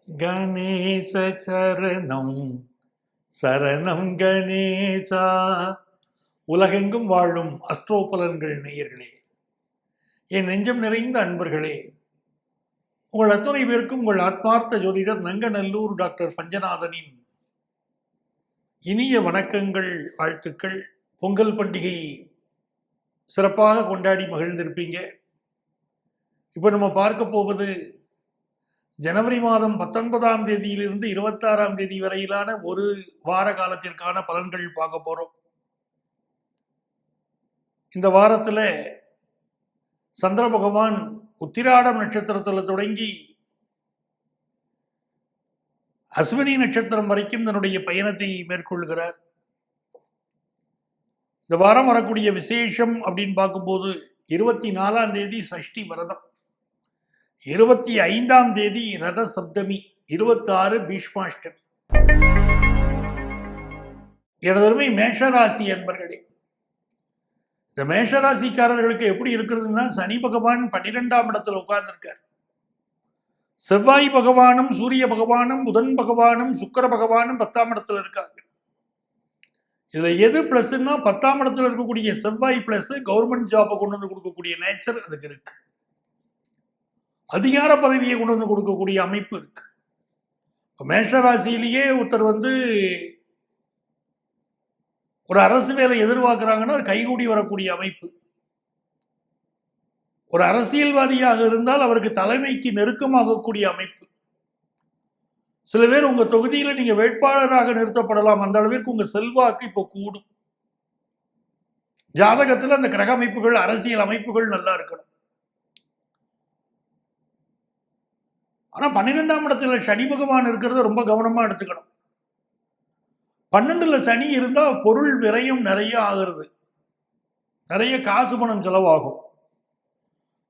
கணேச சரணம் சரணம் கணேசா. உலகெங்கும் வாழும் அஸ்ட்ரோபலன்கள் நேயர்களே, என் நெஞ்சம் நிறைந்த அன்பர்களே, உங்கள் அத்துணை பேருக்கும் உங்கள் ஆத்மார்த்த ஜோதிடர் நங்கநல்லூர் டாக்டர் பஞ்சநாதனின் இனிய வணக்கங்கள், வாழ்த்துக்கள். பொங்கல் பண்டிகை சிறப்பாக கொண்டாடி மகிழ்ந்திருப்பீங்க. இப்போ நம்ம பார்க்க போவது ஜனவரி மாதம் 19ஆம் தேதியிலிருந்து 26ஆம் தேதி வரையிலான ஒரு வார காலத்திற்கான பலன்கள் பார்க்க போறோம். இந்த வாரத்தில் சந்திர பகவான் உத்திராடம் நட்சத்திரத்தில் தொடங்கி அஸ்வினி நட்சத்திரம் வரைக்கும் தன்னுடைய பயணத்தை மேற்கொள்கிறார். இந்த வாரம் வரக்கூடிய விசேஷம் அப்படின்னு பார்க்கும்போது 24ஆம் தேதி சஷ்டி விரதம், 25ஆம் தேதி ரத சப்தமி, 26 பீஷ்மாஷ்டமி. எனதருமை மேஷராசி அன்பர்களே, இந்த மேஷராசிக்காரர்களுக்கு எப்படி இருக்கிறதுன்னா, சனி பகவான் 12ஆம் இடத்துல உட்கார்ந்துருக்கார். செவ்வாய் பகவானும் சூரிய பகவானும் புதன் பகவானும் சுக்கிர பகவானும் 10ஆம் இடத்துல இருக்காங்க. இதுல எது பிளஸ்ன்னா 10ஆம் இடத்துல இருக்கக்கூடிய செவ்வாய் பிளஸ் கவர்மெண்ட் ஜாபை கொண்டு வந்து கொடுக்கக்கூடிய நேச்சர் அதுக்கு இருக்கு. அதிகார பதவியை கொண்டு வந்து கொடுக்கக்கூடிய அமைப்பு இருக்கு. மேஷராசியிலேயே ஒருத்தர் ஒரு அரசு வேலை எதிர்பார்க்கிறாங்கன்னா அது கைகூடி வரக்கூடிய அமைப்பு. ஒரு அரசியல்வாதியாக இருந்தால் அவருக்கு தலைமைக்கு நெருக்கமாகக்கூடிய அமைப்பு. சில பேர் உங்க தொகுதியில நீங்க வேட்பாளராக நிறுத்தப்படலாம். அந்த அளவிற்கு உங்க செல்வாக்கு இப்போ கூடும். ஜாதகத்துல அந்த கிரக அமைப்புகள், அரசியல் அமைப்புகள் நல்லா இருக்கணும். ஆனா 12ஆம் இடத்துல சனி பகவான் இருக்கிறத ரொம்ப கவனமா எடுத்துக்கணும். 12ல சனி இருந்தா பொருள் விரயம் நிறைய ஆகிறது, நிறைய காசு பணம் செலவாகும்.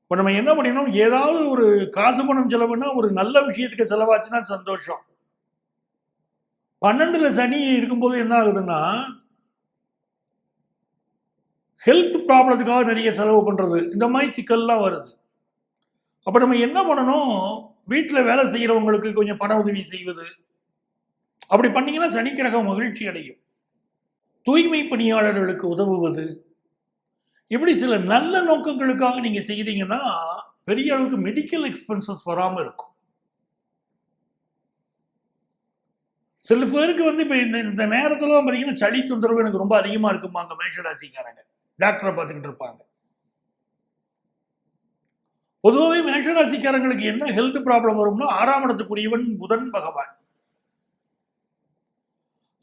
இப்போ நம்ம என்ன பண்ணிடணும், ஏதாவது ஒரு காசு பணம் செலவுன்னா ஒரு நல்ல விஷயத்துக்கு செலவாச்சுன்னா சந்தோஷம். 12ல சனி இருக்கும்போது என்ன ஆகுதுன்னா, ஹெல்த் ப்ராப்ளத்துக்காக நிறைய செலவு பண்றது, இந்த மாதிரி சிக்கல்லாம் வருது. அப்ப நம்ம என்ன பண்ணணும், வீட்டில் வேலை செய்கிறவங்களுக்கு கொஞ்சம் பண உதவி செய்வது, அப்படி பண்ணீங்கன்னா சனி கிரகம் மகிழ்ச்சி அடையும். தூய்மை பணியாளர்களுக்கு உதவுவது, இப்படி சில நல்ல நோக்கங்களுக்காக நீங்க செய்தீங்கன்னா பெரிய அளவுக்கு மெடிக்கல் எக்ஸ்பென்சஸ் வராமல் இருக்கும். சில பேருக்கு இப்போ இந்த நேரத்தில் பார்த்தீங்கன்னா சளி தொந்தரவு எனக்கு ரொம்ப அதிகமாக இருக்குமாங்க. மேஷராசிக்காரங்க டாக்டரை பார்த்துக்கிட்டு இருப்பாங்க. பொதுவாகவே மேஷராசிக்காரங்களுக்கு என்ன ஹெல்த் ப்ராப்ளம் வரும்னா, 6ஆம் இடத்துக்குரியவன் புதன் பகவான்.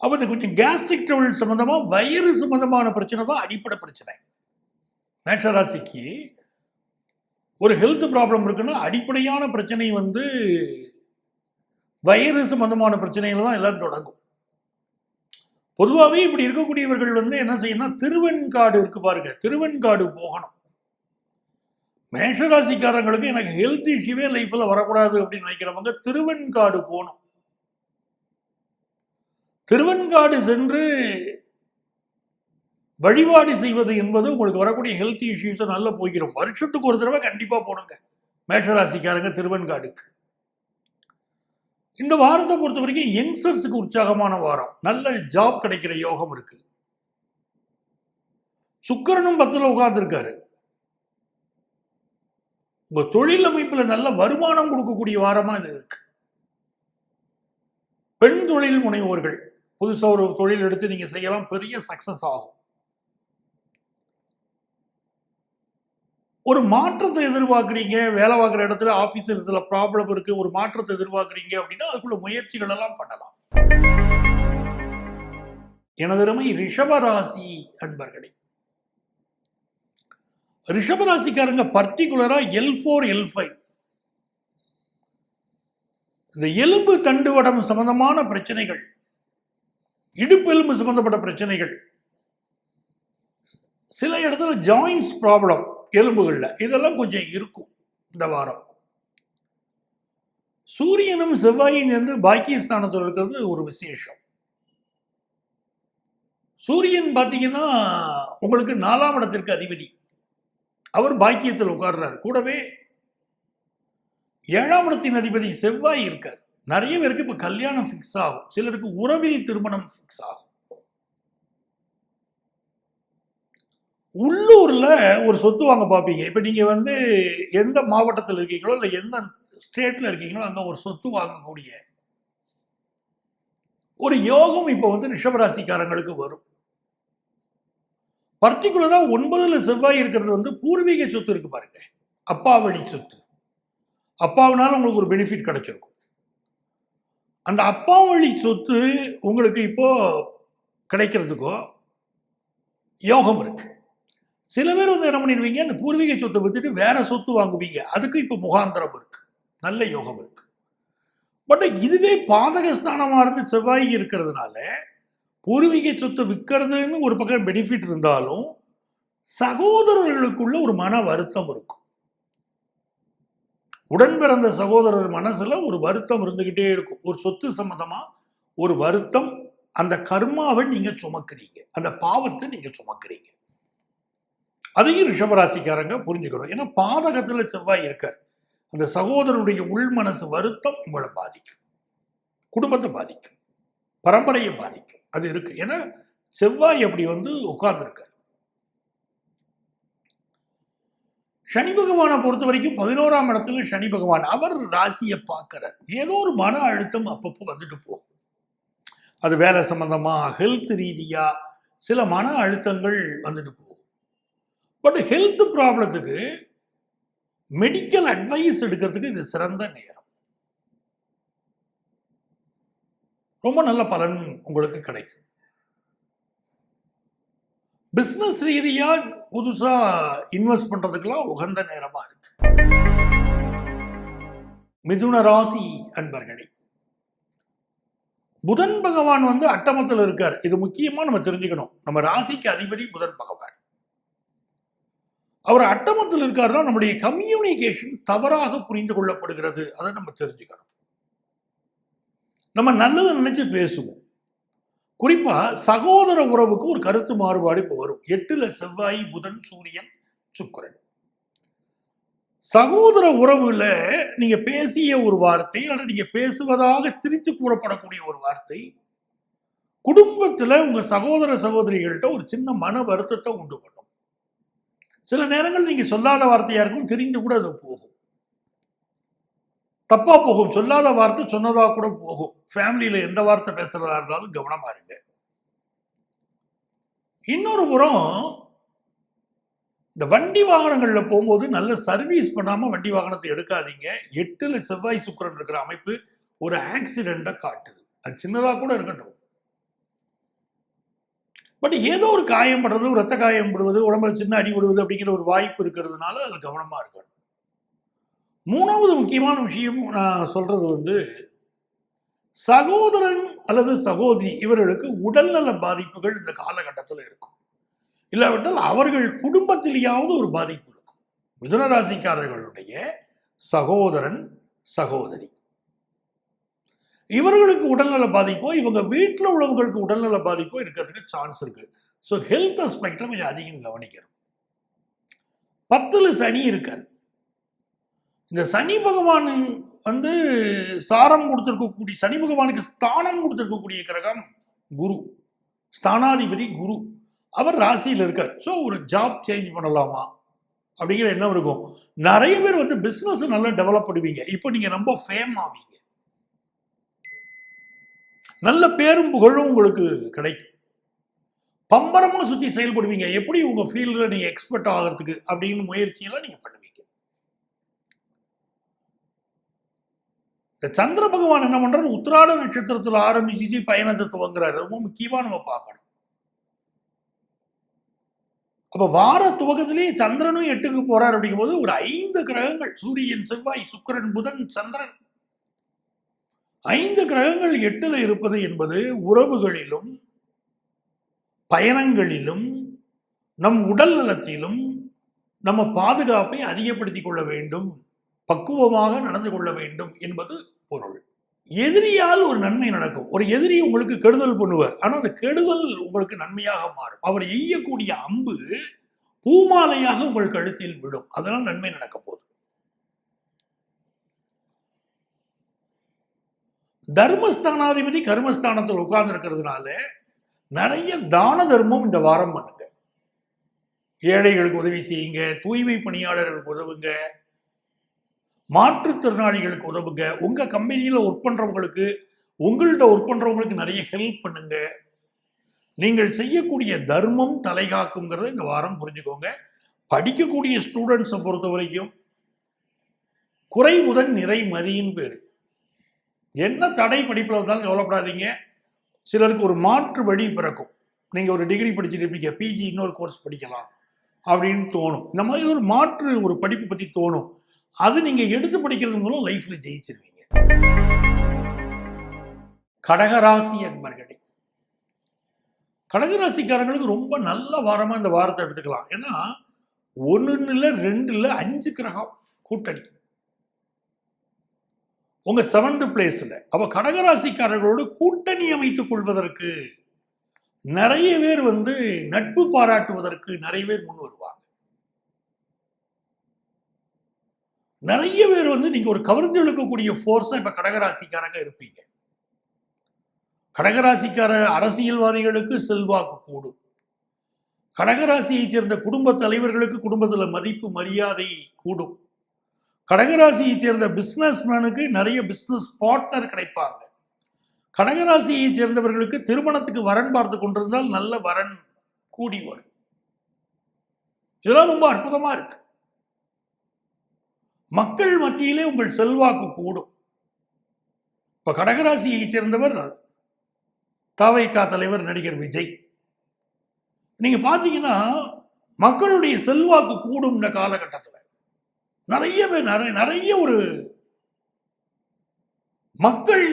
அப்ப இந்த கொஞ்சம் கேஸ்ட்ரிக் ட்ரபிள் சம்பந்தமா, வயிறு சம்பந்தமான பிரச்சனை தான் அடிப்படை பிரச்சனை. மேஷராசிக்கு ஒரு ஹெல்த் ப்ராப்ளம் இருக்குன்னா அடிப்படையான பிரச்சனை வயிறு சம்பந்தமான பிரச்சனைகள் தான் எல்லாம் தொடங்கும். பொதுவாகவே இப்படி இருக்கக்கூடியவர்கள் என்ன செய்யணும், திருவெண்காடு இருக்கு பாருங்க, திருவெண்காடு போகணும். மேஷராசிக்காரங்களுக்கு எனக்கு ஹெல்த் இஷ்யூவே லைஃப்ல வரக்கூடாது அப்படின்னு நினைக்கிறவங்க திருவெண்காடு போகணும். திருவெண்காடு சென்று வழிபாடு செய்வது என்பது உங்களுக்கு வரக்கூடிய ஹெல்த் இஷ்யூஸை நல்லா போய்க்கிறோம். வருஷத்துக்கு ஒரு தடவை கண்டிப்பா போடுங்க மேஷராசிக்காரங்க திருவெண்காடுக்கு. இந்த வாரத்தை பொறுத்த வரைக்கும் யங்ஸ்டர்ஸுக்கு உற்சாகமான வாரம், நல்ல ஜாப் கிடைக்கிற யோகம் இருக்கு. சுக்கிரனும் 10ல உட்கார்ந்துருக்காரு. உங்க தொழில் அமைப்புல நல்ல வருமானம் கொடுக்கக்கூடிய வாரமா இது இருக்கு. பெண் தொழில் முனைவோர்கள் புதுசா ஒரு தொழில் எடுத்து நீங்க செய்யலாம், பெரிய சக்சஸ் ஆகும். ஒரு மாற்றத்தை எதிர்பார்க்குறீங்க, வேலை பார்க்குற இடத்துல ஆபீஸில் சில ப்ராப்ளம் இருக்கு, ஒரு மாற்றத்தை எதிர்பார்க்குறீங்க அப்படின்னா அதுக்குள்ள முயற்சிகள் எல்லாம் பண்ணலாம். எனதருமை ரிஷபராசி அன்பர்களே, ரிஷபராசிக்காரங்க பர்டிகுலரா L4 L5 இந்த எலும்பு தண்டுவடம் சம்பந்தமான பிரச்சனைகள், இடுப்பெலும்பு சம்பந்தப்பட்ட பிரச்சனைகள், சில இடத்துல ஜாயின்ஸ் ப்ராப்ளம் எலும்புகள்ல, இதெல்லாம் கொஞ்சம் இருக்கும் இந்த வாரம். சூரியனும் செவ்வாயும் சேர்ந்து பாக்கியஸ்தானத்தில் இருக்கிறது ஒரு விசேஷம். சூரியன் பார்த்தீங்கன்னா உங்களுக்கு 4ஆம் இடத்திற்கு அதிபதி, அவர் பாக்கியத்தில் உட்கார்றார். கூடவே 7ஆம் இடத்தின் அதிபதி செவ்வாய் இருக்கார். நிறைய பேருக்கு இப்ப கல்யாணம் ஃபிக்ஸ் ஆகும், சிலருக்கு உறவில் திருமணம் ஃபிக்ஸ் ஆகும். உள்ளூர்ல ஒரு சொத்து வாங்க பார்ப்பீங்க. இப்ப நீங்க வந்து எந்த மாவட்டத்தில் இருக்கீங்களோ இல்ல எந்த ஸ்டேட்ல இருக்கீங்களோ அங்க ஒரு சொத்து வாங்கக்கூடிய ஒரு யோகம் இப்ப வந்து ரிஷபராசிக்காரங்களுக்கு வரும். பர்டிகுலரா 9ல செவ்வாய் இருக்கிறது வந்து பூர்வீக சொத்து இருக்கு பாருங்க, அப்பா வழி சொத்து. அப்பாவினால உங்களுக்கு ஒரு பெனிஃபிட் கிடைச்சிருக்கும். அந்த அப்பா வழி சொத்து உங்களுக்கு இப்போ கிடைக்கிறதுக்கோ யோகம் இருக்கு. சில பேர் வந்து என்ன பண்ணிடுவீங்க, அந்த பூர்வீக சொத்தை வித்துட்டு வேற சொத்து வாங்குவீங்க. அதுக்கு இப்ப முகாந்திரம் இருக்கு, நல்ல யோகம் இருக்கு. பட் இதுவே பாதகஸ்தானமா இருந்து செவ்வாய் இருக்கிறதுனால பூர்வீக சொத்தை விற்கிறதுன்னு ஒரு பக்கம் பெனிஃபிட் இருந்தாலும் சகோதரர்களுக்குள்ள ஒரு மன வருத்தம் இருக்கும். உடன் பிறந்த சகோதரர் மனசுல ஒரு வருத்தம் இருந்துகிட்டே இருக்கும். ஒரு சொத்து சம்பந்தமா ஒரு வருத்தம். அந்த கர்மாவை நீங்க சுமக்கிறீங்க, அந்த பாவத்தை நீங்க சுமக்கிறீங்க. அதையும் ரிஷபராசிக்காரங்க புரிஞ்சுக்கணும். ஏன்னா பாதகத்துல செவ்வாய் இருக்கார். அந்த சகோதரருடைய உள் மனசு வருத்தம் உங்களை பாதிக்கும், குடும்பத்தை பாதிக்கும், பரம்பரையை பாதிக்கும். அது இருக்கு. ஏன்னா செவ்வாய் அப்படி வந்து உட்கார்ந்து இருக்காரு. சனி பகவானை பொறுத்த வரைக்கும் 11ஆம் இடத்துல சனி பகவான் அவர் ராசியை பார்க்கிறார். ஏதோ ஒரு மன அழுத்தம் அப்பப்போ வந்துட்டு போகும். அது வேலை சம்பந்தமா, ஹெல்த் ரீதியா சில மன அழுத்தங்கள் வந்துட்டு போகும். பட் ஹெல்த் ப்ராப்ளத்துக்கு மெடிக்கல் அட்வைஸ் எடுக்கிறதுக்கு இது சிறந்த நேரம். ரொம்ப நல்ல பலன் உங்களுக்கு கிடைக்கும். பிசினஸ் ரீதியா புதுசா இன்வெஸ்ட் பண்றதுக்கெல்லாம் உகந்த நேரமா இருக்கு. மிதுன ராசி அன்பர்களே, புதன் பகவான் வந்து அட்டமத்தில் இருக்கார். இது முக்கியமா நம்ம தெரிஞ்சுக்கணும். நம்ம ராசிக்கு அதிபதி புதன் பகவான். அவர் அட்டமத்தில் இருக்காருன்னா நம்முடைய கம்யூனிகேஷன் தவறாக புரிந்து கொள்ளப்படுகிறது. அதை நம்ம தெரிஞ்சுக்கணும். நம்ம நல்லதை நினைச்சு பேசுவோம். குறிப்பா சகோதர உறவுக்கு ஒரு கருத்து மாறுபாடு இப்போ வரும். 8ல செவ்வாய், புதன், சூரியன், சுக்கிரன். சகோதர உறவுல நீங்க பேசிய ஒரு வார்த்தை அல்லது நீங்க பேசுவதாக திரித்து கூறப்படக்கூடிய ஒரு வார்த்தை குடும்பத்துல உங்க சகோதர சகோதரிகள்கிட்ட ஒரு சின்ன மன வருத்தத்தை உண்டு பண்ணும். சில நேரங்கள் நீங்க சொல்லாத வார்த்தையா இருக்கும், தெரிந்து கூட அது போகும், தப்பா போகும். சொல்லாத வார்த்தை சொன்னதா கூட போகும். ஃபேமிலியில எந்த வார்த்தை பேசுறதா இருந்தாலும் கவனமா இருங்க. இன்னொரு புறம் இந்த வண்டி வாகனங்கள்ல போகும்போது நல்ல சர்வீஸ் பண்ணாம வண்டி வாகனத்தை எடுக்காதீங்க. 8ல செவ்வாய் சுக்கிரன் இருக்கிற அமைப்பு ஒரு ஆக்சிடென்ட்டை காட்டுது. அது சின்னதா கூட இருக்கட்டும். பட் ஏதோ ஒரு காயம் படுறது, ஒரு ரத்த காயம் படுவது, உடம்புல சின்ன அடி விடுவது அப்படிங்கிற ஒரு வாய்ப்பு இருக்கிறதுனால அது கவனமா இருக்கணும். 3வது முக்கியமான விஷயம் நான் சொல்றது வந்து சகோதரன் அல்லது சகோதரி இவர்களுக்கு உடல்நல பாதிப்புகள் இந்த காலகட்டத்தில் இருக்கும். இல்லாவிட்டால் அவர்கள் குடும்பத்திலேயாவது ஒரு பாதிப்பு இருக்கும். மிதுன ராசிக்காரர்களுடைய சகோதரன் சகோதரி இவர்களுக்கு உடல்நல பாதிப்போ இவங்க வீட்டில் உள்ளவங்களுக்கு உடல்நல பாதிப்போ இருக்கிறதுக்கு சான்ஸ் இருக்கு. ஸோ ஹெல்த் அஸ்பெக்ட்ல கொஞ்சம் அதிகம் கவனிக்கணும். 10ல சனி இருக்காரு. இந்த சனி பகவான் வந்து சாரம் கொடுத்திருக்கக்கூடிய, சனி பகவானுக்கு ஸ்தானம் கொடுத்திருக்கக்கூடிய கிரகம் குரு, ஸ்தானாதிபதி குரு. அவர் ராசியில் இருக்கார். ஸோ ஒரு ஜாப் சேஞ்ச் பண்ணலாமா அப்படிங்கிற எண்ணம் இருக்கும். நிறைய பேர் வந்து பிசினஸ் நல்லா டெவலப் பண்ணுவீங்க. இப்போ நீங்க ரொம்ப ஃபேம் ஆவீங்க, நல்ல பேரும் புகழும் உங்களுக்கு கிடைக்கும். பம்பரமா சுத்தி செயல்படுவீங்க. எப்படி உங்க ஃபீல்ட்ல நீங்க எக்ஸ்பர்ட் ஆகிறதுக்கு அப்படின்னு முயற்சியெல்லாம் நீங்க பண்ணுவீங்க. இந்த சந்திர பகவான் என்ன பண்றாரு, உத்திராட நட்சத்திரத்தில் ஆரம்பிச்சு பயணத்தை துவங்குறாரு. ரொம்ப முக்கியமா நம்ம பார்க்கணும். அப்ப வார துவக்கத்திலேயே சந்திரனும் 8க்கு போறாரு. அப்படிங்கும் போது ஒரு 5 கிரகங்கள், சூரியன், செவ்வாய், சுக்கிரன், புதன், சந்திரன், 5 கிரகங்கள் 8ல இருப்பது என்பது உறவுகளிலும் பயணங்களிலும் நம் உடல் நலத்திலும் நம்ம பாதுகாப்பை அதிகப்படுத்திக் கொள்ள வேண்டும், பக்குவமாக நடந்து கொள்ள வேண்டும் என்பது பொருள். எதிரியால் ஒரு நன்மை நடக்கும். ஒரு எதிரி உங்களுக்கு கெடுதல் பண்ணுவார், ஆனா அந்த கெடுதல் உங்களுக்கு நன்மையாக மாறும். அவர் எய்யக்கூடிய அம்பு பூமாலையாக உங்கள் கழுத்தில் விடும். அதனால் நன்மை நடக்க போகுது. தர்மஸ்தானாதிபதி கர்மஸ்தானத்தில் உட்கார்ந்து இருக்கிறதுனால நிறைய தான தர்மம் இந்த வாரம் பண்ணுங்க. ஏழைகளுக்கு உதவி செய்யுங்க, தூய்மை பணியாளர்களுக்கு உதவுங்க, மாற்றுத்திறனாளிகளுக்கு உதவுங்க, உங்க கம்பெனியில ஒர்க் பண்றவங்களுக்கு, உங்கள்கிட்ட ஒர்க் பண்றவங்களுக்கு நிறைய ஹெல்ப் பண்ணுங்க. நீங்கள் செய்யக்கூடிய தர்மம் தலைகாக்குங்கிறத இந்த வாரம் புரிஞ்சுக்கோங்க. படிக்கக்கூடிய ஸ்டூடெண்ட்ஸை பொறுத்த வரைக்கும் குறைவுடன் நிறை மதியின் பேரு. என்ன தடை படிப்பில் இருந்தாலும் கவலைப்படாதீங்க. சிலருக்கு ஒரு மாற்று வழி பிறக்கும். நீங்கள் ஒரு டிகிரி படிச்சுட்டு இருப்பீங்க, பிஜி இன்னொரு கோர்ஸ் படிக்கலாம் அப்படின்னு தோணும். இந்த மாதிரி ஒரு மாற்று ஒரு படிப்பு பற்றி தோணும். அது நீங்கள் எடுத்து படிக்கிறது மூலம் லைஃப்ல ஜெயிச்சிருவீங்க. கடகராசி அன்பர்களே, கடகராசிக்காரங்களுக்கு ரொம்ப நல்ல வாரமா இந்த வாரத்தை எடுத்துக்கலாம். ஏன்னா 1 இல்ல 2 இல்ல 5 கிரகம் கூட்டணி உங்க 7th பிளேஸ்ல. அப்ப கடகராசிக்காரர்களோடு கூட்டணி அமைத்துக் கொள்வதற்கு நிறைய பேர் நட்பு பாராட்டுவதற்கு நிறைய பேர் முன் வருவாங்க. நிறைய பேர் நீங்க ஒரு கவர்ந்து இழுக்கக்கூடிய போர்ஸா இப்ப கடகராசிக்காரங்க இருப்பீங்க. கடகராசிக்கார அரசியல்வாதிகளுக்கு செல்வாக்கு கூடும். கடகராசியை சேர்ந்த குடும்ப தலைவர்களுக்கு குடும்பத்துல மதிப்பு மரியாதை கூடும். கடகராசியை சேர்ந்த பிசினஸ்மேனுக்கு நிறைய பிசினஸ் பார்ட்னர் கிடைப்பாங்க. கடகராசியை சேர்ந்தவர்களுக்கு திருமணத்துக்கு வரன் பார்த்து கொண்டிருந்தால் நல்ல வரன் கூடி வரும். இதெல்லாம் ரொம்ப அற்புதமா இருக்கு. மக்கள் மத்தியிலே உங்கள் செல்வாக்கு கூடும். இப்ப கடகராசியை சேர்ந்தவர் தவைக்கா தலைவர் நடிகர் விஜய். நீங்க பாத்தீங்கன்னா மக்களுடைய செல்வாக்கு கூடும். இந்த காலகட்டத்தில் நிறைய பேர் நிறைய ஒரு மக்கள்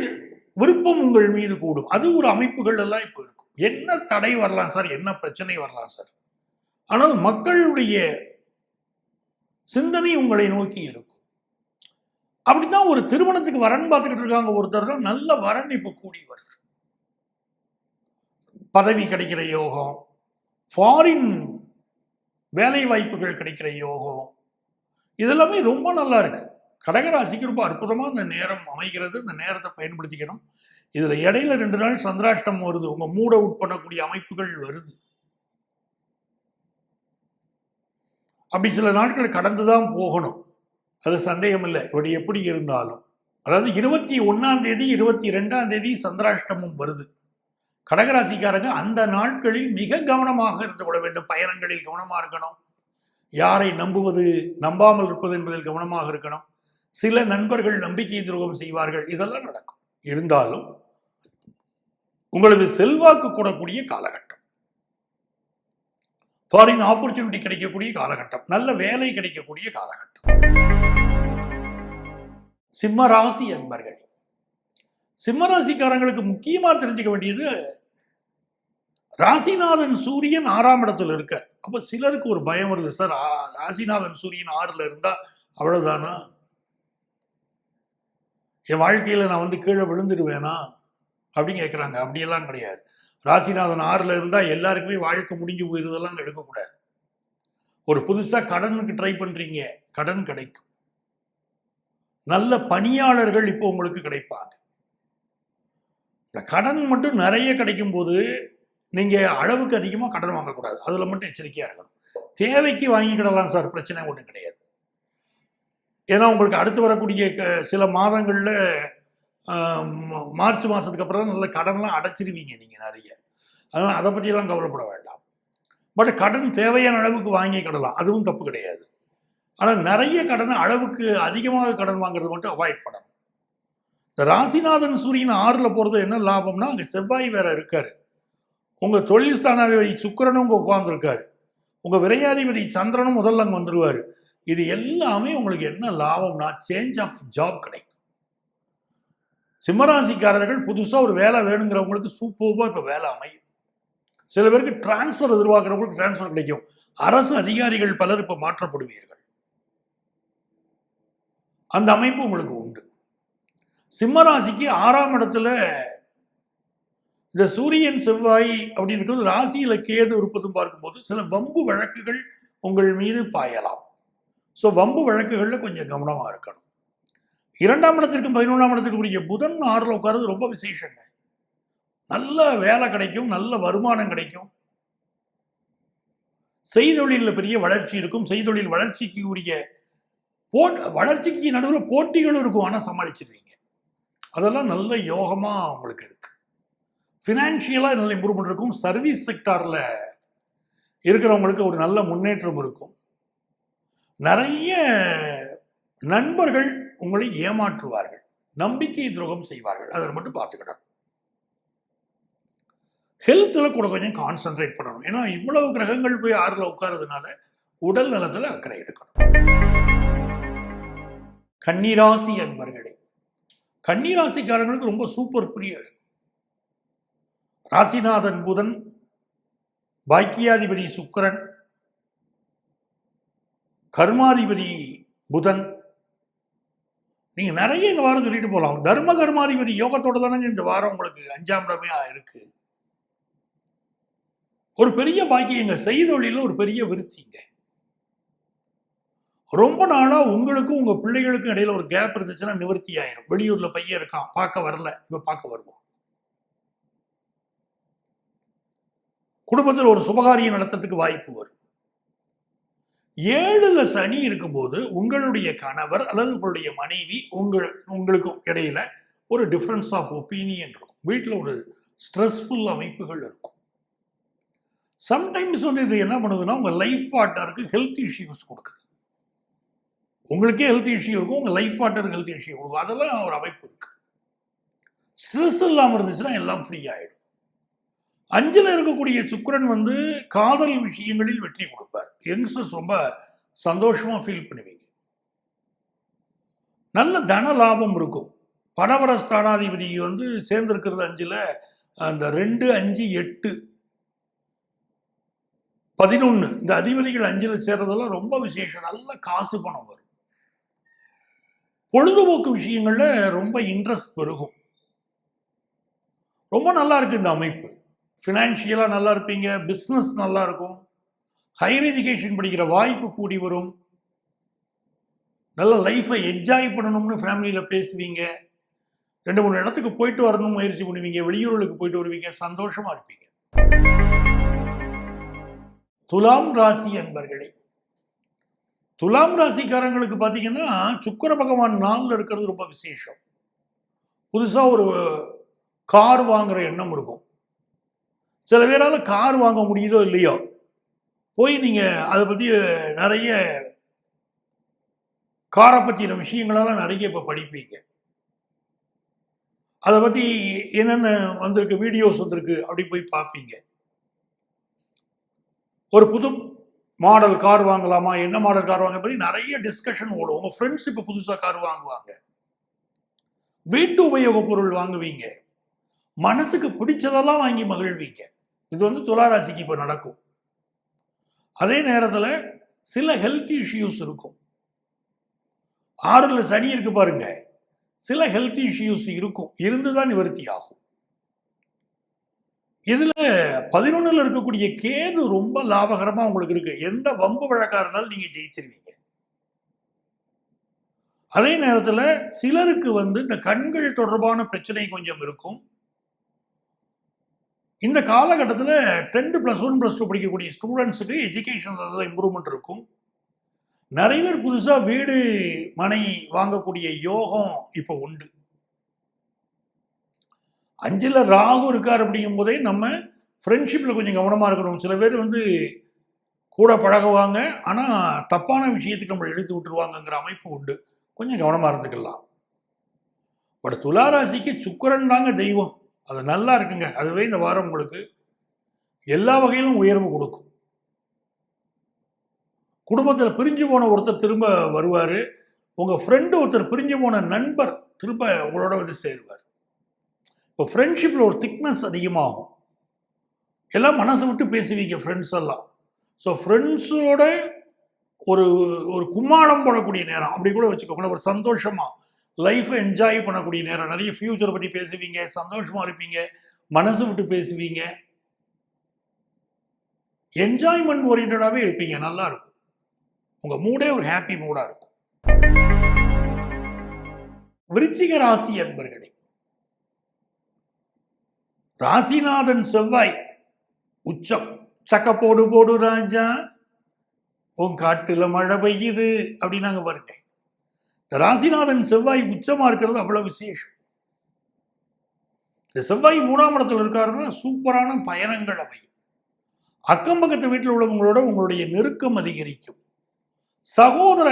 விருப்பம் உங்கள் மீது கூடும். அது ஒரு அமைப்புகள் எல்லாம் இப்போ இருக்கும். என்ன தடை வரலாம் சார், என்ன பிரச்சனை வரலாம் சார், ஆனால் மக்களுடைய சிந்தனை உங்களை நோக்கி இருக்கும். அப்படித்தான் ஒரு திருமணத்துக்கு வரன் பார்த்துக்கிட்டு இருக்காங்க ஒருத்தர், நல்ல வரன் இப்ப கூடி வருது. பதவி கிடைக்கிற யோகம், ஃபாரின் வேலை வாய்ப்புகள் கிடைக்கிற யோகம், இதெல்லாமே ரொம்ப நல்லா இருக்கு. கடகராசிக்கு ரொம்ப அற்புதமா இந்த நேரம் அமைகிறது. இந்த நேரத்தை பயன்படுத்திக்கணும். இதுல இடையில 2 நாள் சந்திராஷ்டம் வருது. உங்க மூட அவுட் பண்ணக்கூடிய அமைப்புகள் வருது. அப்படி சில நாட்கள் கடந்துதான் போகணும், அது சந்தேகம் இல்லை. இப்படி எப்படி இருந்தாலும், அதாவது 21ஆம் தேதி 22ஆம் தேதி சந்திராஷ்டமும் வருது. கடகராசிக்காரங்க அந்த நாட்களில் மிக கவனமாக இருந்து கொள்ள வேண்டும். பயணங்களில் கவனமாக இருக்கணும். யாரை நம்புவது நம்பாமல் இருப்பது என்பதில் கவனமாக இருக்கணும். சில நண்பர்கள் நம்பிக்கை துரோகம் செய்வார்கள். இதெல்லாம் நடக்கும். இருந்தாலும் உங்களுக்கு செல்வாக்கு கூடக்கூடிய காலகட்டம், ஃபாரின் ஆப்பர்ச்சுனிட்டி கிடைக்கக்கூடிய காலகட்டம், நல்ல வேலை கிடைக்கக்கூடிய காலகட்டம். சிம்ம ராசி அன்பர்கள், சிம்மராசிக்காரங்களுக்கு முக்கியமா தெரிஞ்சுக்க வேண்டியது, ராசிநாதன் சூரியன் 6ஆம் இடத்துல இருக்கார். அப்ப சிலருக்கு ஒரு பயம் வருது, சார் ராசிநாதன் சூரியன் 6ல இருந்தா அவ்வளவுதானா, என் வாழ்க்கையில நான் கீழே விழுந்துடுவேனா அப்படின்னு கேட்குறாங்க. அப்படியெல்லாம் கிடையாது. ராசிநாதன் 6ல இருந்தா எல்லாருக்குமே வாழ்க்கை முடிஞ்சு போயிருதெல்லாம் எடுக்கக்கூடாது. ஒரு புதுசா கடனுக்கு ட்ரை பண்றீங்க, கடன் கிடைக்கும். நல்ல பணியாளர்கள் இப்போ உங்களுக்கு கிடைப்பாங்க. இந்த கடன் மட்டும் நிறைய கிடைக்கும் போது நீங்க அளவுக்கு அதிகமாக கடன் வாங்கக்கூடாது. அதுல மட்டும் எச்சரிக்கையா இருக்கணும். தேவைக்கு வாங்கிக்கிடலாம் சார், பிரச்சனை ஒன்றும் கிடையாது. ஏன்னா உங்களுக்கு அடுத்து வரக்கூடிய சில மாதங்கள்ல மார்ச் மாசத்துக்கு அப்புறம் நல்ல கடன்லாம் அடைச்சிருவீங்க நீங்க நிறைய. அதனால அதை பற்றியெல்லாம் கவலைப்பட வேண்டாம். பட் கடன் தேவையான அளவுக்கு வாங்கிக்கிடலாம், அதுவும் தப்பு கிடையாது. ஆனால் நிறைய கடனை அளவுக்கு அதிகமாக கடன் வாங்குறது மட்டும் அவாய்ட் பண்ணணும். இந்த ராசிநாதன் சூரியன் 6ல் போறது என்ன லாபம்னா, அங்கே செவ்வாய் வேற இருக்காரு. உங்க தொழில் ஸ்தானாதிபதி சுக்கிரனும் உங்க உட்கார்ந்து இருக்காரு. உங்க விரையாதிபதி சந்திரனும் முதல்ல அங்கே வந்துருவாரு. இது எல்லாமே உங்களுக்கு என்ன லாபம்னா, சேஞ்ச் ஆஃப் ஜாப் கிடைக்கும். சிம்மராசிக்காரர்கள் புதுசா ஒரு வேலை வேணுங்கிறவங்களுக்கு சூப்பர்வா இப்ப வேலை அமையும். சில பேருக்கு டிரான்ஸ்பர் எதிர்பார்க்கிறவங்களுக்கு டிரான்ஸ்பர் கிடைக்கும். அரசு அதிகாரிகள் பலர் இப்ப மாற்றப்படுவீர்கள். அந்த அமைப்பு உங்களுக்கு உண்டு. சிம்மராசிக்கு 6ஆம் இடத்துல இந்த சூரியன் செவ்வாய் அப்படின்னு இருக்கிறது, ராசியில கேது இருப்பதும் பார்க்கும்போது சில வம்பு வழக்குகள் உங்கள் மீது பாயலாம். ஸோ வம்பு வழக்குகள்ல கொஞ்சம் கவனமா இருக்கணும். 2ஆம் இடத்திற்கும் 11ஆம் இடத்திற்கும் உரிய புதன் 6ல் உட்கார்றது ரொம்ப விசேஷங்க. நல்ல வேலை கிடைக்கும், நல்ல வருமானம் கிடைக்கும், செய்தொழிலில் பெரிய வளர்ச்சி இருக்கும். செய்தொழில் வளர்ச்சிக்கு உரிய வளர்ச்சிக்கு நடுவில் போட்டிகளும் இருக்கும். ஆனால் சமாளிச்சிருவீங்க. அதெல்லாம் நல்ல யோகமா உங்களுக்கு இருக்கு. ஃபினான்ஷியலா நல்ல இம்ப்ரூவ்மெண்ட் இருக்கும். சர்வீஸ் செக்டார்ல இருக்கிறவங்களுக்கு ஒரு நல்ல முன்னேற்றம் இருக்கும். நிறைய நண்பர்கள் உங்களை ஏமாற்றுவார்கள், நம்பிக்கை துரோகம் செய்வார்கள். அதை மட்டும் பார்த்துக்கிடணும். ஹெல்த்தில் கூட கொஞ்சம் கான்சென்ட்ரேட் பண்ணணும். ஏன்னா இவ்வளவு கிரகங்கள் போய் 6ல் உட்கார்றதுனால உடல் நலத்தில் அக்கறை எடுக்கணும். கன்னிராசி அன்பர்களே, கன்னிராசிக்காரங்களுக்கு ரொம்ப சூப்பர் பீரியட். ராசிநாதன் புதன், பாக்கியாதிபதி சுக்கிரன், கர்மாதிபதி புதன். நீங்க நிறைய இந்த வாரம் சொல்லிட்டு போகலாம். தர்ம கர்மாதிபதி யோகத்தோட தானே இந்த வாரம் உங்களுக்கு 5ஆம் இடமே இருக்கு. ஒரு பெரிய பாக்கியங்க, செய்தொழில ஒரு பெரிய விருத்திங்க. ரொம்ப நாளா உங்களுக்கும் உங்க பிள்ளைகளுக்கும் இடையில ஒரு கேப் இருந்துச்சுன்னா நிவர்த்தி ஆயிரும். வெளியூர்ல பையன் இருக்கான், பார்க்க வரல, இப்ப பார்க்க வருவோம். குடும்பத்தில் ஒரு சுபகாரியம் நடத்துறதுக்கு வாய்ப்பு வரும். 7ல் சனி இருக்கும்போது உங்களுடைய கணவர் அல்லது உங்களுடைய மனைவி உங்களுக்கும் இடையில ஒரு டிஃபரன்ஸ் ஆஃப் ஒப்பீனியன் இருக்கும். வீட்டில் ஒரு ஸ்ட்ரெஸ்ஃபுல் அமைப்புகள் இருக்கும். சம்டைம்ஸ் இது என்ன பண்ணுதுன்னா உங்க லைஃப் பார்ட்னருக்கு ஹெல்த் இஷ்யூஸ் கொடுக்குது. உங்களுக்கே ஹெல்த் இஷ்யூ இருக்கும், உங்க லைஃப் பார்ட்னருக்கு ஹெல்த் இஷ்யூ கொடுக்கும். அதெல்லாம் ஒரு அமைப்பு இருக்கு. ஸ்ட்ரெஸ் இல்லாமல் இருந்துச்சுன்னா எல்லாம் ஃப்ரீ ஆயிடும். 5ல் இருக்கக்கூடிய சுக்கிரன் காதல் விஷயங்களில் வெற்றி கொடுப்பார். யங்ஸ்டர்ஸ் ரொம்ப சந்தோஷமா ஃபீல் பண்ணுவீங்க. நல்ல தன லாபம் இருக்கும். பணவர ஸ்தானாதிபதி சேர்ந்திருக்கிறது 5ல். அந்த 2, 5, 8, 11 இந்த அதிபதிகள் 5ல் சேர்றதெல்லாம் ரொம்ப விசேஷம். நல்ல காசு பணம் வரும். பொழுதுபோக்கு விஷயங்கள்ல ரொம்ப இன்ட்ரெஸ்ட் பெருகும். ரொம்ப நல்லா இருக்கு இந்த அமைப்பு. ஃபினான்ஷியலா நல்லா இருப்பீங்க. பிஸ்னஸ் நல்லா இருக்கும். ஹையர் எஜுகேஷன் படிக்கிற வாய்ப்பு கூடி வரும். நல்ல லைஃபை என்ஜாய் பண்ணணும்னு ஃபேமிலியில பேசுவீங்க. 2, 3 இடத்துக்கு போயிட்டு வரணும் முயற்சி பண்ணுவீங்க. வெளியூர்களுக்கு போயிட்டு வருவீங்க. சந்தோஷமா இருப்பீங்க. துலாம் ராசி அன்பர்களே, துலாம் ராசிக்காரங்களுக்கு பார்த்தீங்கன்னா சுக்கிர பகவான் 4ல் இருக்கிறது ரொம்ப விசேஷம். புதுசா ஒரு கார் வாங்குற எண்ணம் இருக்கும். சில பேரால கார் வாங்க முடியுதோ இல்லையோ, போய் நீங்க அதை பத்தி நிறைய காரை பற்றின விஷயங்களெல்லாம் நிறைய இப்போ படிப்பீங்க. அதை பத்தி என்னென்ன வந்திருக்கு, வீடியோஸ் வந்திருக்கு, அப்படி போய் பார்ப்பீங்க. ஒரு புது மாடல் கார் வாங்கலாமா, என்ன மாடல் கார் வாங்க பற்றி நிறைய டிஸ்கஷன் ஓடும். உங்க ஃப்ரெண்ட்ஸ் இப்போ புதுசாக கார் வாங்குவாங்க. வீட்டு உபயோக பொருள் வாங்குவீங்க. மனசுக்கு பிடிச்சதெல்லாம் வாங்கி மகிழ்வீங்க. இது துளாராசிக்கு இப்போ நடக்கும். அதே நேரத்தில் சில ஹெல்த் இஷ்யூஸ் இருக்கும். 6ல் சனி இருக்கு பாருங்க. சில ஹெல்த் இஷ்யூஸ் இருக்கும், இருந்துதான் நிவர்த்தி ஆகும். இதுல 11ல் இருக்கக்கூடிய கேது ரொம்ப லாபகரமா உங்களுக்கு இருக்கு. எந்த வம்பு வழக்கா இருந்தாலும் நீங்க ஜெயிச்சிருவீங்க. அதே நேரத்தில் சிலருக்கு இந்த கண்கள் தொடர்பான பிரச்சனை கொஞ்சம் இருக்கும். இந்த காலகட்டத்தில் 10th +1 +2 படிக்கக்கூடிய ஸ்டூடெண்ட்ஸுக்கு எஜுகேஷன் இம்ப்ரூவ்மெண்ட் இருக்கும். நிறைய பேர் புதுசா வீடு மனை வாங்கக்கூடிய யோகம் இப்போ உண்டு. 5ல் ராகு இருக்கார். அப்படிங்கும் போதே நம்ம ஃப்ரெண்ட்ஷிப்பில் கொஞ்சம் கவனமாக இருக்கணும். சில பேர் கூட பழகுவாங்க, ஆனால் தப்பான விஷயத்துக்கு நம்ம இழுத்து விட்டுருவாங்கங்கிற அமைப்பு உண்டு. கொஞ்சம் கவனமாக இருந்துக்கலாம். பட் துளாராசிக்கு சுக்கிரன் தாங்க தெய்வம். அது நல்லா இருக்குங்க. அதுவே இந்த வாரம் உங்களுக்கு எல்லா வகையிலும் உயர்வு கொடுக்கும். குடும்பத்தில் பிரிஞ்சு போன ஒருத்தர் திரும்ப வருவார். உங்கள் ஃப்ரெண்டு ஒருத்தர் பிரிஞ்சு போன நண்பர் திரும்ப உங்களோட சேருவார். இப்போ ஃப்ரெண்ட்ஷிப்பில் ஒரு திக்னஸ் அதிகமாகும். எல்லாம் மனசை விட்டு பேசுவீங்க ஃப்ரெண்ட்ஸ் எல்லாம். ஸோ ஃப்ரெண்ட்ஸோட ஒரு ஒரு கும்மாளம் போடக்கூடிய நேரம் அப்படி கூட வச்சுக்கோங்களேன். ஒரு சந்தோஷமாக லைஃப்பை என்ஜாய் பண்ணக்கூடிய நேரம். நிறைய ஃபியூச்சரை பற்றி பேசுவீங்க, சந்தோஷமாக இருப்பீங்க, மனசு விட்டு பேசுவீங்க, என்ஜாய்மெண்ட் ஓரியன்டாகவே இருப்பீங்க. நல்லா இருக்கும். உங்கள் மூடே ஒரு ஹாப்பி மூடாக இருக்கும். விருச்சிக ராசி அன்பர்களே, ராசிநாதன் செவ்வாய் உச்சம். சக்க போடு போடு ராஜா, உன் காட்டுல மழை பெய்யுது அப்படின்னாங்க பாருங்க. இந்த ராசிநாதன் செவ்வாய் உச்சமா இருக்கிறது அவ்வளவு விசேஷம். இந்த செவ்வாய் 3ஆம் இடத்துல இருக்காருன்னா சூப்பரான பயணங்கள் அமையும். அக்கம் பக்கத்து வீட்டில் உள்ளவங்களோட உங்களுடைய நெருக்கம் அதிகரிக்கும். சகோதர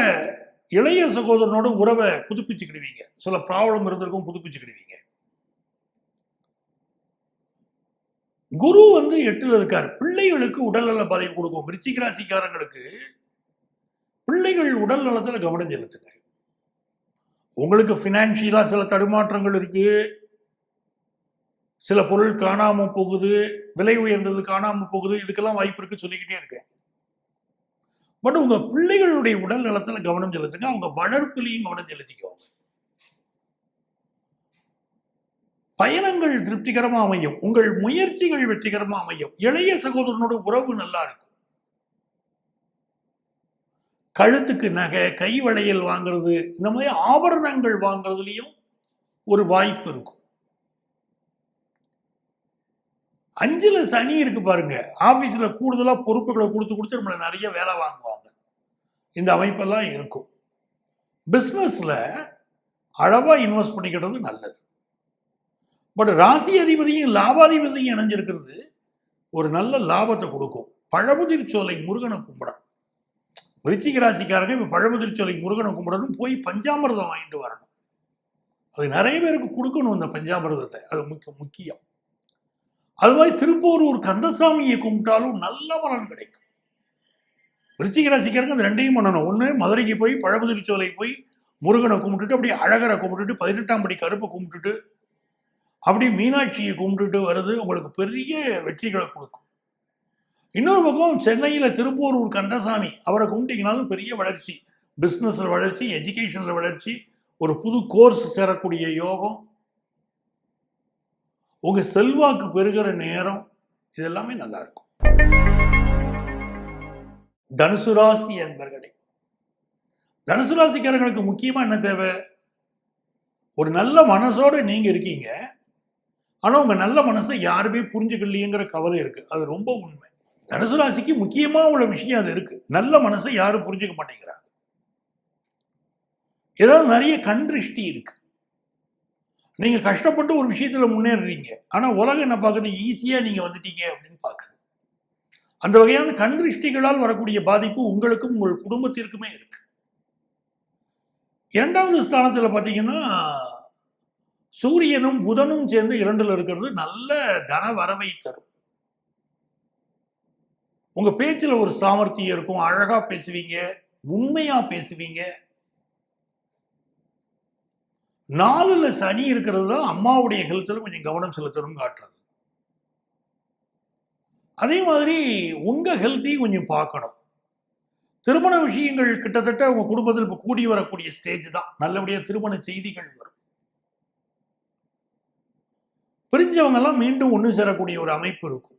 இளைய சகோதரனோட உறவை புதுப்பிச்சுக்கிடுவீங்க. சில ப்ராப்ளம் இருந்திருக்கும், புதுப்பிச்சுக்கிடுவீங்க. குரு 8ல் இருக்கார். பிள்ளைகளுக்கு உடல்நல பாதிப்பு கொடுக்கும். விருச்சிக ராசிக்காரங்களுக்கு பிள்ளைகள் உடல் நலத்துல கவனம் செலுத்துங்க. உங்களுக்கு பினான்சியலா சில தடுமாற்றங்கள் இருக்கு. சில பொருள் காணாம போகுது, விலை உயர்ந்தது காணாம போகுது, இதுக்கெல்லாம் வாய்ப்பு இருக்கு சொல்லிக்கிட்டே இருக்கேன். பட் உங்க பிள்ளைகளுடைய உடல் நலத்துல கவனம் செலுத்துங்க. அவங்க வளர்ப்புலையும் கவனம் செலுத்திக்குவாங்க. பயணங்கள் திருப்திகரமா அமையும். உங்கள் முயற்சிகள் வெற்றிகரமா அமையும். இளைய சகோதரனோட உறவு நல்லா இருக்கும். கழுத்துக்கு நகை, கை வளையல் வாங்குறது, இந்த மாதிரி ஆபரணங்கள் வாங்குறதுலயும் ஒரு வாய்ப்பு இருக்கும். 5ல் சனி இருக்கு பாருங்க. ஆபீஸ்ல கூடுதலா பொறுப்புகளை கொடுத்து நம்மள நிறைய வேலை வாங்குவாங்க. இந்த அமைப்பெல்லாம் இருக்கும். பிசினஸ்ல அளவா இன்வெஸ்ட் பண்ணிக்கிறது நல்லது. பட் ராசி அதிபதியும் லாபாதிபதியும் இணைஞ்சிருக்கிறது ஒரு நல்ல லாபத்தை கொடுக்கும். பழமுதிர் சோலை முருகனை கும்பிடணும். விருச்சிக ராசிக்காரங்க இப்ப பழமுதிர் சோலை முருகனை கும்பிடணும். போய் பஞ்சாமிர்தம் வாங்கிட்டு வரணும். அது நிறைய பேருக்கு கொடுக்கணும். இந்த பஞ்சாமிர்தத்தை அது முக்கியம். அது மாதிரி திருப்போரூர் கந்தசாமியை கும்பிட்டாலும் நல்ல பலன் கிடைக்கும். விருச்சிக ராசிக்காரங்க அந்த 2ஐயும் பண்ணணும். ஒன்று, மதுரைக்கு போய் பழமுதிர் சோலை போய் முருகனை கும்பிட்டுட்டு அப்படியே அழகரை கும்பிட்டுட்டு 18ஆம் படி கருப்பை கும்பிட்டுட்டு அப்படி மீனாட்சியை கும்பிட்டுட்டு வருது உங்களுக்கு பெரிய வெற்றிகளை கொடுக்கும். இன்னொரு பக்கம் சென்னையில் திருப்போரூர் கந்தசாமி அவரை கும்பிட்டீங்கனாலும் பெரிய வளர்ச்சி. பிஸ்னஸில் வளர்ச்சி, எஜுகேஷனில் வளர்ச்சி, ஒரு புது கோர்ஸ் சேரக்கூடிய யோகம், உங்க செல்வாக்கு பெறுகிற நேரம், இதெல்லாமே நல்லா இருக்கும். தனுசு ராசி அன்பர்களே, தனுசு ராசிக்காரங்களுக்கு முக்கியமா என்ன தேவை? ஒரு நல்ல மனசோட நீங்க இருக்கீங்க. ஆனா உங்க நல்ல மனசை யாருமே புரிஞ்சுக்கலையேங்கிற கவலை இருக்கு. அது ரொம்ப உண்மை. தனுசு ராசிக்கு முக்கியமா உள்ள விஷயம் அது இருக்கு. நல்ல மனசை யாரும் புரிஞ்சுக்க மாட்டேங்கிறாங்க. ஏதாவது நிறைய கண் திருஷ்டி இருக்கு. நீங்க கஷ்டப்பட்டு ஒரு விஷயத்துல முன்னேறீங்க. ஆனா உலகம் என்ன பார்க்குது? ஈஸியா நீங்க வந்துட்டீங்க அப்படின்னு பார்க்குது. அந்த வகையான கண் திருஷ்டிகளால் வரக்கூடிய பாதிப்பு உங்களுக்கும் உங்கள் குடும்பத்திற்குமே இருக்கு. 2வது ஸ்தானத்துல பாத்தீங்கன்னா சூரியனும் புதனும் சேர்ந்து 2ல் இருக்கிறது நல்ல தன வரவை தரும். உங்க பேச்சுல ஒரு சாமர்த்தியம் இருக்கும். அழகா பேசுவீங்க, உண்மையா பேசுவீங்க. 4ல் சனி இருக்கிறது தான் அம்மாவுடைய ஹெல்த்ல கொஞ்சம் கவனம் செலுத்தணும் காட்டுறது. அதே மாதிரி உங்க ஹெல்த்தையும் கொஞ்சம் பார்க்கணும். திருமண விஷயங்கள் கிட்டத்தட்ட உங்க குடும்பத்தில் இப்ப கூடி வரக்கூடிய ஸ்டேஜ் தான். நல்லபடியா திருமண செய்திகள் வரும். பிரிஞ்சவங்க எல்லாம் மீண்டும் ஒன்று சேரக்கூடிய ஒரு அமைப்பு இருக்கும்.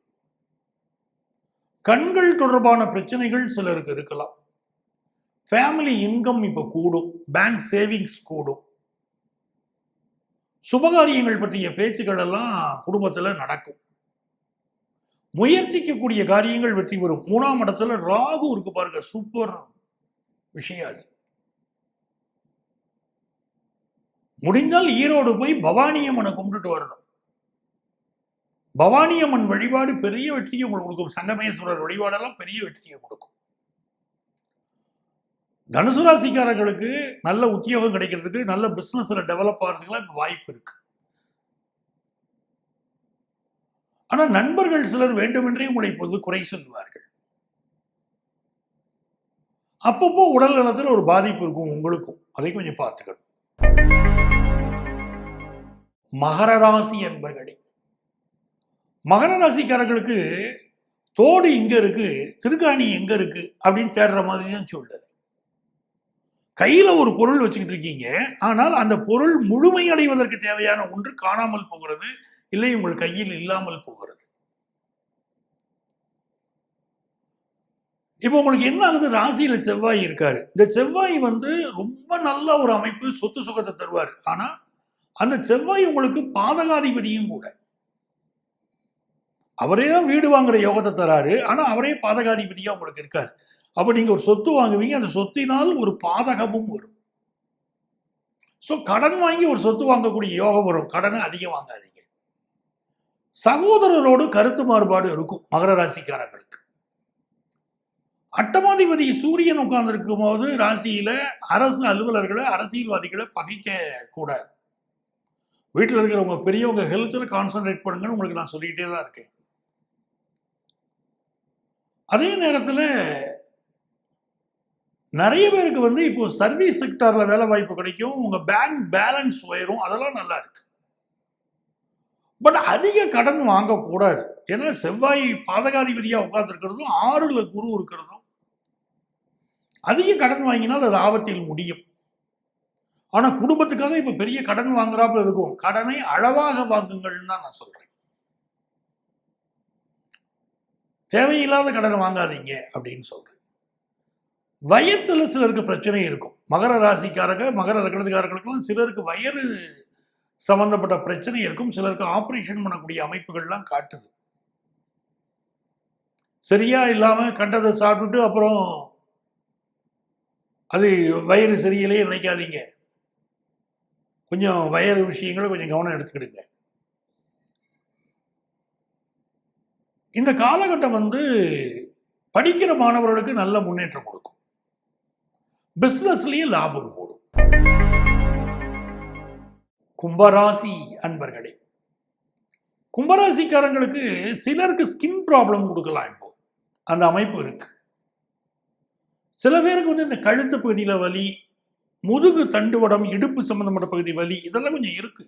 கண்கள் தொடர்பான பிரச்சனைகள் சிலருக்கு இருக்கலாம். ஃபேமிலி இன்கம் இப்ப கூடும். பேங்க் சேவிங்ஸ் கூடும். சுபகாரியங்கள் பற்றிய பேச்சுக்கள் எல்லாம் குடும்பத்துல நடக்கும். முயற்சிக்கக்கூடிய காரியங்கள் வெற்றி பெறும். 3ஆம் இடத்துல ராகு இருக்கு பாருங்க. சூப்பர் விஷயம் அது. முடிந்தால் ஈரோடு போய் பவானியம்மனை கும்பிட்டுட்டு வரணும். பவானியம்மன் வழிபாடு பெரிய வெற்றியை உங்களுக்கு கொடுக்கும். சங்கமேஸ்வரர் வழிபாடெல்லாம் பெரிய வெற்றியை கொடுக்கும். தனுசு ராசிக்காரர்களுக்கு நல்ல உத்தியோகம் கிடைக்கிறதுக்கு, நல்ல பிசினஸ்ல டெவலப் ஆகிறதுக்குலாம் இப்ப வாய்ப்பு இருக்கு. ஆனா நண்பர்கள் சிலர் வேண்டுமென்றே உங்களை இப்போது குறை சொல்வார்கள். அப்பப்போ உடல் நலத்தில் ஒரு பாதிப்பு இருக்கும் உங்களுக்கும். அதை கொஞ்சம் பார்த்துக்கணும். மகர ராசி என்பர்களே, மகர ராசிக்காரர்களுக்கு தோடு இங்க இருக்கு, திருகாணி எங்க இருக்கு அப்படின்னு தேடுற மாதிரி தான் சூழ்நிலை. கையில ஒரு பொருள் வச்சுக்கிட்டு இருக்கீங்க. ஆனால் அந்த பொருள் முழுமையடைவதற்கு தேவையான ஒன்று காணாமல் போகிறது, இல்லை உங்கள் கையில் இல்லாமல் போகிறது. இப்போ உங்களுக்கு என்ன ஆகுது? ராசியில செவ்வாய் இருக்காரு. இந்த செவ்வாய் ரொம்ப நல்ல ஒரு அமைப்பு, சொத்து சுகத்தை தருவாரு. ஆனா, அந்த செவ்வாய் உங்களுக்கு பாதகாதிபதியும் கூட. அவரே தான் வீடு வாங்குற யோகத்தை தராரு. ஆனா, அவரே பாதகாதிபதியா உங்களுக்கு இருக்காரு. அப்ப நீங்க ஒரு சொத்து வாங்குவீங்க. அந்த சொத்தினால் ஒரு பாதகமும் வரும். கடன் வாங்கி ஒரு சொத்து வாங்கக்கூடிய யோகம் வரும். கடனை அதிகம் வாங்காதீங்க. சகோதரரோடு கருத்து மாறுபாடு இருக்கும் மகர ராசிக்காரங்களுக்கு. அட்டமாதிபதி சூரியன் உட்கார்ந்து இருக்கும் போது ராசியில அரசு அலுவலர்களை, அரசியல்வாதிகளை பகைக்க கூடாது. வீட்டில் இருக்கிறவங்க பெரியவங்க ஹெல்த்ல கான்சென்ட்ரேட் பண்ணுங்கன்னு உங்களுக்கு நான் சொல்லிக்கிட்டே தான் இருக்கேன். அதே நேரத்தில் நிறைய பேருக்கு இப்போ சர்வீஸ் செக்டார்ல வேலை வாய்ப்பு கிடைக்கும். உங்க பேங்க் பேலன்ஸ் உயரும். அதெல்லாம் நல்லா இருக்கு. பட் அதிக கடன் வாங்கக்கூடாது. ஏன்னா செவ்வாய் பாதகாதிபதியா உட்கார்ந்து இருக்கிறதும் 6ல குரு இருக்கிறதும் அதிக கடன் வாங்கினால் அது ஆபத்தில் முடியும். ஆனா குடும்பத்துக்காக இப்ப பெரிய கடன் வாங்குறாப்புல இருக்கும். கடனை அளவாக வாங்குங்கள்னு தான் நான் சொல்றேன். தேவையில்லாத கடனை வாங்காதீங்க அப்படின்னு சொல்றேன். வயத்துல சிலருக்கு பிரச்சனை இருக்கும். மகர ராசிக்காரங்க, மகர லக்னத்துக்காரர்களுக்கெல்லாம் சிலருக்கு வயிறு சம்பந்தப்பட்ட பிரச்சனை இருக்கும். சிலருக்கு ஆபரேஷன் பண்ணக்கூடிய அமைப்புகள்லாம் காட்டுது. சரியா இல்லாம கண்டதை சாப்பிட்டுட்டு அப்புறம் அது வயிறு சரியில்லையே நினைக்காதீங்க. கொஞ்சம் வயிறு விஷயங்களை கொஞ்சம் கவனம் எடுத்துக்கிடுங்க. இந்த காலகட்டம் படிக்கிற மாணவர்களுக்கு நல்ல முன்னேற்றம் கொடுக்கும். பிசினஸ்லயே லாபம் கூடும். கும்பராசி அன்பர்களே, கும்பராசிக்காரங்களுக்கு சிலருக்கு ஸ்கின் ப்ராப்ளம் கொடுக்கலாம். இப்போ அந்த அமைப்பு இருக்கு. சில பேருக்கு இந்த கழுத்து பகுதியில வலி, முதுகு தண்டுவடம், இடுப்பு சம்பந்தப்பட்ட பகுதி வலி, இதெல்லாம் கொஞ்சம் இருக்கு.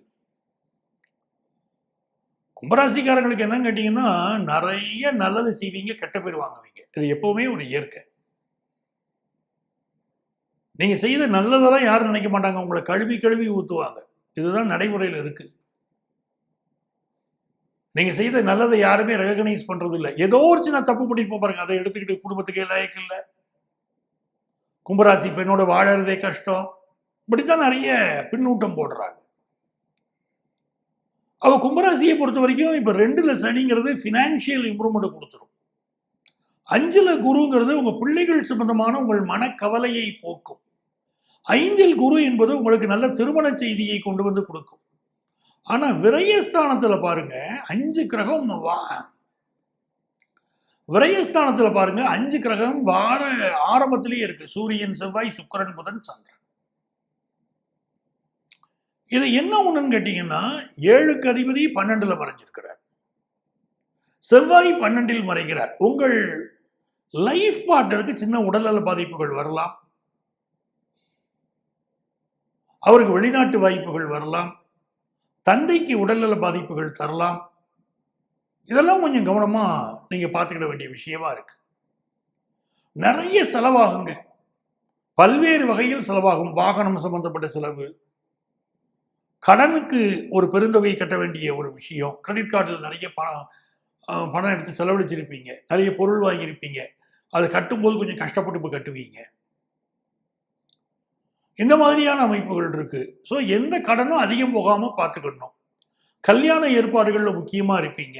கும்பராசிக்காரங்களுக்கு என்னன்னு கேட்டீங்கன்னா, நிறைய நல்லது செய்வீங்க, கெட்ட பேர் வாங்குவீங்க. இது எப்பவுமே ஒரு இயற்கை. நீங்க செய்த நல்லதெல்லாம் யாரும் நினைக்க மாட்டாங்க. உங்களை கழுவி கழுவி ஊத்துவாங்க. இதுதான் நடைமுறையில் இருக்கு. நீங்க செய்த நல்லதை யாருமே ரெகனைஸ் பண்றது இல்லை. ஏதோ ஒரு சின்ன தப்பு பண்ணிட்டு பாருங்க, அதை எடுத்துக்கிட்டு குடும்பத்துக்கே லாயக்கு இல்லை, கும்பராசி பெண்ணோட வாழறதே கஷ்டம், இப்படித்தான் நிறைய பின்னூட்டம் போடுறாங்க. அவ கும்பராசியை பொறுத்த வரைக்கும் இப்ப 2ல சனிங்கிறது பினான்சியல் இம்ப்ரூவ்மெண்ட் கொடுத்துரும். 5ல குருங்கிறது உங்க பிள்ளைகள் சம்பந்தமான உங்கள் மனக்கவலையை போக்கும். 5ல் குரு என்பது உங்களுக்கு நல்ல திருமண செய்தியை கொண்டு வந்து கொடுக்கும். ஆனா விரயஸ்தானத்துல பாருங்க 5 கிரகம் விரயஸ்தானத்துல பாருங்க 5 கிரகம் வார ஆரம்பத்திலேயே இருக்கு. சூரியன், செவ்வாய், சுக்கிரன், புதன், சந்திரன். இது என்ன ஒண்ணுன்னு கேட்டீங்கன்னா, 7க்கு அதிபதி 12ல மறைஞ்சிருக்கிறார். செவ்வாய் 12ல் மறைகிறார். உங்கள் லைஃப் பார்ட்னருக்கு சின்ன உடல்நல பாதிப்புகள் வரலாம். அவருக்கு வெளிநாட்டு வாய்ப்புகள் வரலாம். தந்தைக்கு உடல்நல பாதிப்புகள் தரலாம். இதெல்லாம் கொஞ்சம் கவனமா நீங்க பார்த்துக்கிட வேண்டிய விஷயமா இருக்கு. நிறைய செலவாகுங்க. பல்வேறு வகையில் செலவாகும். வாகனம் சம்பந்தப்பட்ட செலவு, கடனுக்கு ஒரு பெருந்தொகை கட்ட வேண்டிய ஒரு விஷயம், கிரெடிட் கார்டில் நிறைய பணம் எடுத்து செலவழிச்சிருப்பீங்க, நிறைய பொருள் வாங்கியிருப்பீங்க, அதை கட்டும்போது கொஞ்சம் கஷ்டப்பட்டு போய் கட்டுவீங்க. இந்த மாதிரியான அமைப்புகள் இருக்கு. ஸோ எந்த கடனும் அதிகம் போகாம பார்த்துக்கணும். கல்யாண ஏற்பாடுகளில் முக்கியமா இருப்பீங்க.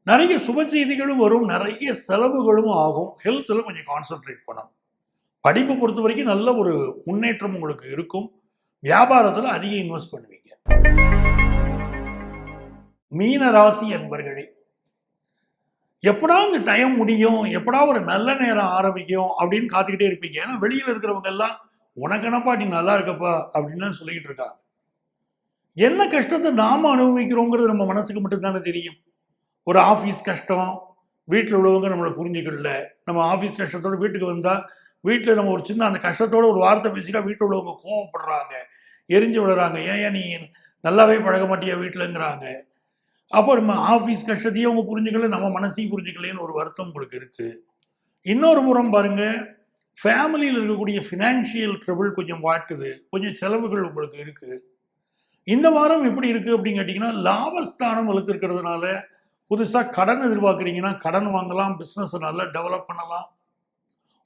நிறைய சுப செய்திகளும் வரும், நிறைய செலவுகளும் ஆகும். ஹெல்த்ல கொஞ்சம் கான்சென்ட்ரேட் பண்ணணும். படிப்பு பொறுத்த வரைக்கும் நல்ல ஒரு முன்னேற்றம் உங்களுக்கு இருக்கும். வியாபாரத்தில் அதிக இன்வெஸ்ட் பண்ணுவீங்க. மீன ராசி என்பர்களே, எப்படா இந்த டைம் முடியும், எப்படா ஒரு நல்ல நேரம் ஆரம்பிக்கும் அப்படின்னு காத்துக்கிட்டே இருப்பீங்க. ஏன்னா வெளியில இருக்கிறவங்க எல்லாம் உனக்கெனப்பா நீ நல்லா இருக்கப்பா அப்படின்னு சொல்லிக்கிட்டு இருக்காங்க. என்ன கஷ்டத்தை நாம அனுபவிக்கிறோங்கிறது நம்ம மனசுக்கு மட்டும்தானே தெரியும். ஒரு ஆஃபீஸ் கஷ்டம், வீட்டில் உள்ளவங்க நம்மளை புரிஞ்சுக்கல. நம்ம ஆஃபீஸ் கஷ்டத்தோடு வீட்டுக்கு வந்தால் வீட்டில் நம்ம ஒரு சின்ன அந்த கஷ்டத்தோடு ஒரு வார்த்தை பேசிட்டா வீட்டில் உள்ளவங்க கோவப்படுறாங்க, எரிஞ்சு விடுறாங்க. ஏன் நீ நல்லாவே பழக மாட்டியா வீட்டிலங்கிறாங்க. அப்போ நம்ம ஆஃபீஸ் கஷ்டத்தையும் அவங்க புரிஞ்சுக்கல, நம்ம மனசையும் புரிஞ்சுக்கலன்னு ஒரு வருத்தம் உங்களுக்கு இருக்குது. இன்னொரு புறம் பாருங்க, ஃபேமிலியில் இருக்கக்கூடிய ஃபினான்ஷியல் ட்ரபிள் கொஞ்சம் வாட்டுது, கொஞ்சம் செலவுகள் உங்களுக்கு இருக்குது. இந்த வாரம் எப்படி இருக்குது அப்படின்னு கேட்டிங்கன்னா, லாபஸ்தானம் வலுத்திருக்கிறதுனால புதுசாக கடன் எதிர்பார்க்குறீங்கன்னா கடன் வாங்கலாம், பிஸ்னஸை நல்லா டெவலப் பண்ணலாம்.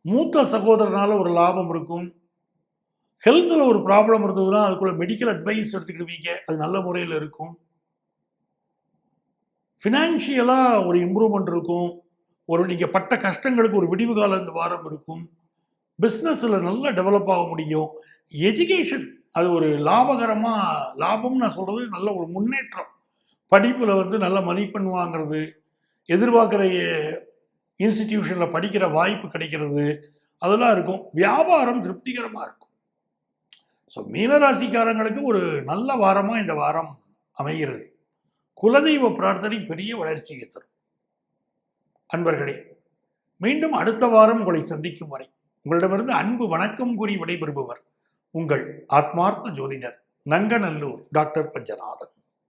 மூத்த சகோதரனால ஒரு லாபம் இருக்கும். ஹெல்த்தில் ஒரு ப்ராப்ளம் இருந்ததுன்னா அதுக்குள்ள மெடிக்கல் அட்வைஸ் எடுத்துக்கிடுவீங்க, அது நல்ல முறையில் இருக்கும். ஃபினான்ஷியலாக ஒரு இம்ப்ரூவ்மெண்ட் இருக்கும். நீங்கள் பட்ட கஷ்டங்களுக்கு ஒரு விடிவு காலம் இந்த வாரம் இருக்கும். பிஸ்னஸில் நல்லா டெவலப் ஆக முடியும். எஜுகேஷன் அது ஒரு லாபம்னு நான் சொல்கிறது நல்ல ஒரு முன்னேற்றம். படிப்பில் நல்ல மதிப்பெண் வாங்கிறது, எதிர்பார்க்குற இன்ஸ்டிடியூஷனில் படிக்கிற வாய்ப்பு கிடைக்கிறது, அதெல்லாம் இருக்கும். வியாபாரம் திருப்திகரமாக இருக்கும். ஸோ மீனராசிக்காரங்களுக்கு ஒரு நல்ல வாரமாக இந்த வாரம் அமைகிறது. குலதெய்வ பிரார்த்தனை பெரிய வளர்ச்சியை தரும். அன்பர்களே, மீண்டும் அடுத்த வாரம் உங்களை சந்திக்கும் வரை உங்களிடமிருந்து அன்பு வணக்கம் கூறி விடைபெறுபவர் உங்கள் ஆத்மார்த்த ஜோதிடர் நங்கநல்லூர் டாக்டர் பஞ்சநாதன்.